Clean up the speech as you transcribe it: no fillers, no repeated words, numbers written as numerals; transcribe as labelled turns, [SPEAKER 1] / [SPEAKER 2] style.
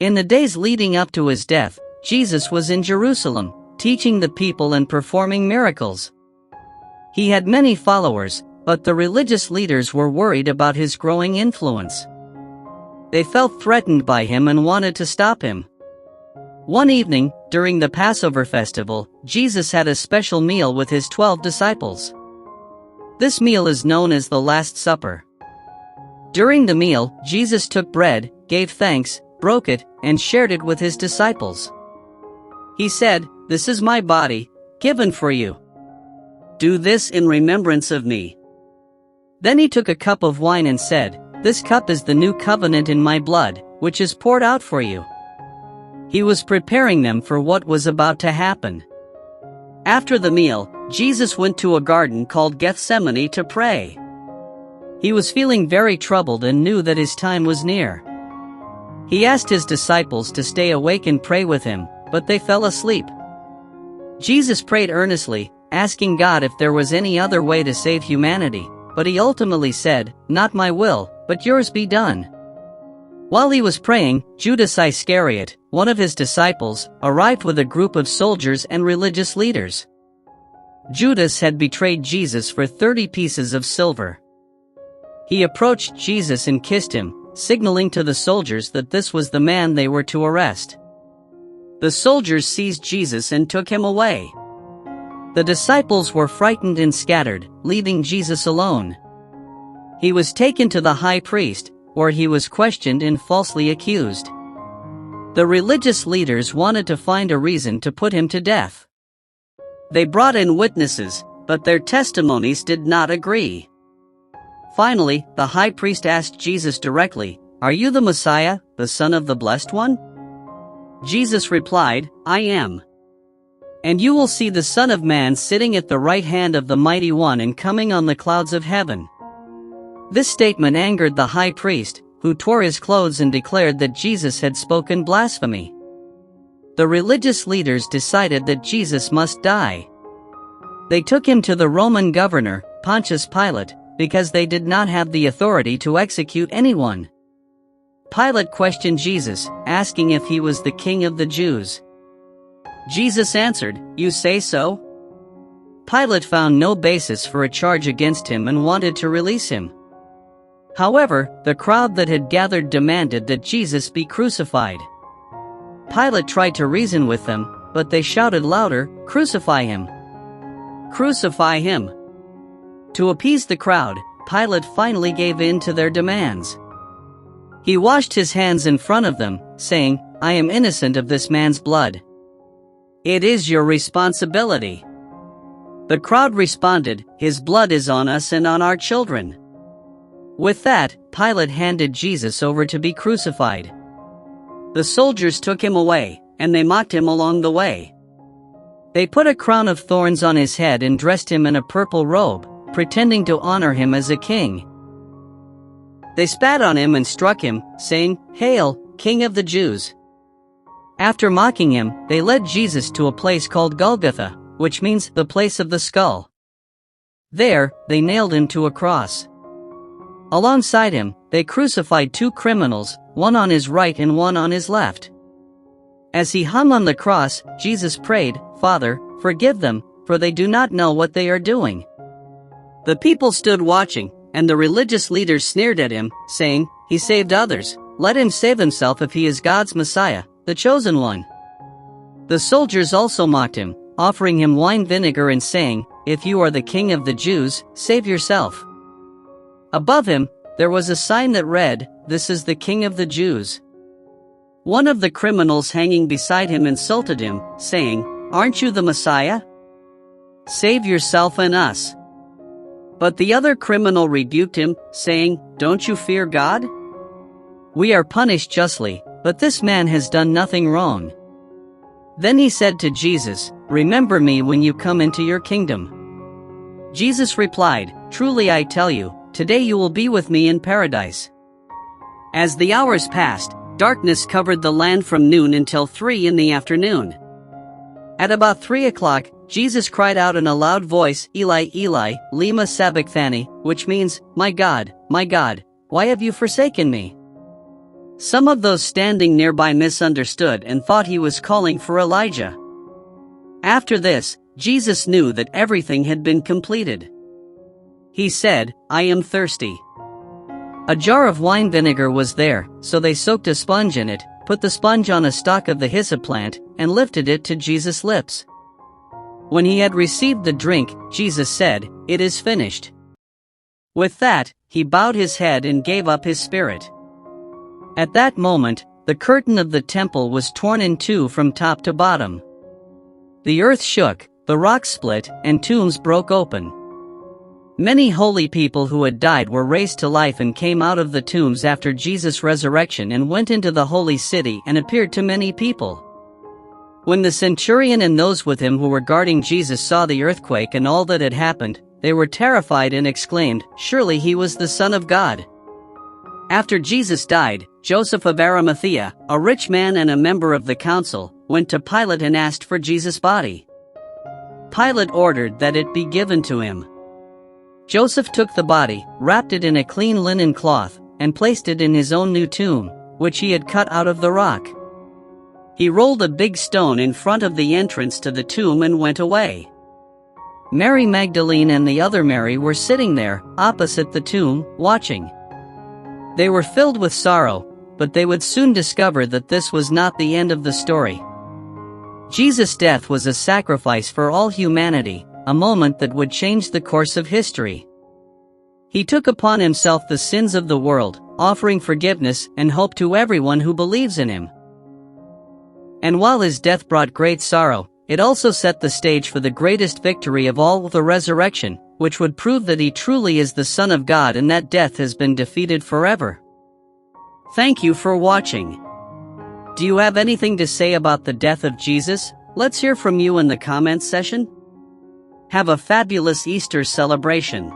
[SPEAKER 1] In the days leading up to his death, Jesus was in Jerusalem, teaching the people and performing miracles. He had many followers, but the religious leaders were worried about his growing influence. They felt threatened by him and wanted to stop him. One evening, during the Passover festival, Jesus had a special meal with his 12 disciples. This meal is known as the Last Supper. During the meal, Jesus took bread, gave thanks, broke it, and shared it with his disciples. He said, "This is my body, given for you. Do this in remembrance of me." Then he took a cup of wine and said, "This cup is the new covenant in my blood, which is poured out for you." He was preparing them for what was about to happen. After the meal, Jesus went to a garden called Gethsemane to pray. He was feeling very troubled and knew that his time was near. He asked his disciples to stay awake and pray with him, but they fell asleep. Jesus prayed earnestly, asking God if there was any other way to save humanity, but he ultimately said, "Not my will, but yours be done." While he was praying, Judas Iscariot, one of his disciples, arrived with a group of soldiers and religious leaders. Judas had betrayed Jesus for 30 pieces of silver. He approached Jesus and kissed him, signaling to the soldiers that this was the man they were to arrest. The soldiers seized Jesus and took him away. The disciples were frightened and scattered, leaving Jesus alone. He was taken to the high priest, where he was questioned and falsely accused. The religious leaders wanted to find a reason to put him to death. They brought in witnesses, but their testimonies did not agree. Finally, the high priest asked Jesus directly, "Are you the Messiah, the Son of the Blessed One?" Jesus replied, "I am. And you will see the Son of Man sitting at the right hand of the Mighty One and coming on the clouds of heaven." This statement angered the high priest, who tore his clothes and declared that Jesus had spoken blasphemy. The religious leaders decided that Jesus must die. They took him to the Roman governor, Pontius Pilate, because they did not have the authority to execute anyone. Pilate questioned Jesus, asking if he was the king of the Jews. Jesus answered, "You say so?" Pilate found no basis for a charge against him and wanted to release him. However, the crowd that had gathered demanded that Jesus be crucified. Pilate tried to reason with them, but they shouted louder, "Crucify him! Crucify him!" To appease the crowd, Pilate finally gave in to their demands. He washed his hands in front of them, saying, "I am innocent of this man's blood. It is your responsibility." The crowd responded, "His blood is on us and on our children." With that, Pilate handed Jesus over to be crucified. The soldiers took him away, and they mocked him along the way. They put a crown of thorns on his head and dressed him in a purple robe, pretending to honor him as a king. They spat on him and struck him, saying, "Hail, King of the Jews!" After mocking him, they led Jesus to a place called Golgotha, which means the place of the skull. There, they nailed him to a cross. Alongside him, they crucified 2 criminals, one on his right and one on his left. As he hung on the cross, Jesus prayed, "Father, forgive them, for they do not know what they are doing." The people stood watching, and the religious leaders sneered at him, saying, "He saved others, let him save himself if he is God's Messiah, the chosen one." The soldiers also mocked him, offering him wine vinegar and saying, "If you are the king of the Jews, save yourself." Above him, there was a sign that read, "This is the King of the Jews." One of the criminals hanging beside him insulted him, saying, "Aren't you the Messiah? Save yourself and us." But the other criminal rebuked him, saying, "Don't you fear God? We are punished justly, but this man has done nothing wrong." Then he said to Jesus, "Remember me when you come into your kingdom." Jesus replied, "Truly I tell you, today you will be with me in paradise." As the hours passed, darkness covered the land from noon until 3 in the afternoon. At about 3 o'clock, Jesus cried out in a loud voice, "Eli, Eli, lema sabachthani," which means, my God, why have you forsaken me?" Some of those standing nearby misunderstood and thought he was calling for Elijah. After this, Jesus knew that everything had been completed. He said, "I am thirsty." A jar of wine vinegar was there, so they soaked a sponge in it, put the sponge on a stalk of the hyssop plant, and lifted it to Jesus' lips. When he had received the drink, Jesus said, "It is finished." With that, he bowed his head and gave up his spirit. At that moment, the curtain of the temple was torn in two from top to bottom. The earth shook, the rocks split, and tombs broke open. Many holy people who had died were raised to life and came out of the tombs after Jesus' resurrection and went into the holy city and appeared to many people. When the centurion and those with him who were guarding Jesus saw the earthquake and all that had happened, they were terrified and exclaimed, "Surely he was the Son of God." After Jesus died, Joseph of Arimathea, a rich man and a member of the council, went to Pilate and asked for Jesus' body. Pilate ordered that it be given to him. Joseph took the body, wrapped it in a clean linen cloth, and placed it in his own new tomb, which he had cut out of the rock. He rolled a big stone in front of the entrance to the tomb and went away. Mary Magdalene and the other Mary were sitting there, opposite the tomb, watching. They were filled with sorrow, but they would soon discover that this was not the end of the story. Jesus' death was a sacrifice for all humanity, a moment that would change the course of history. He took upon himself the sins of the world, offering forgiveness and hope to everyone who believes in him. And while his death brought great sorrow, it also set the stage for the greatest victory of all, the resurrection, which would prove that he truly is the Son of God and that death has been defeated forever. Thank you for watching. Do you have anything to say about the death of Jesus? Let's hear from you in the comments section. Have a fabulous Easter celebration.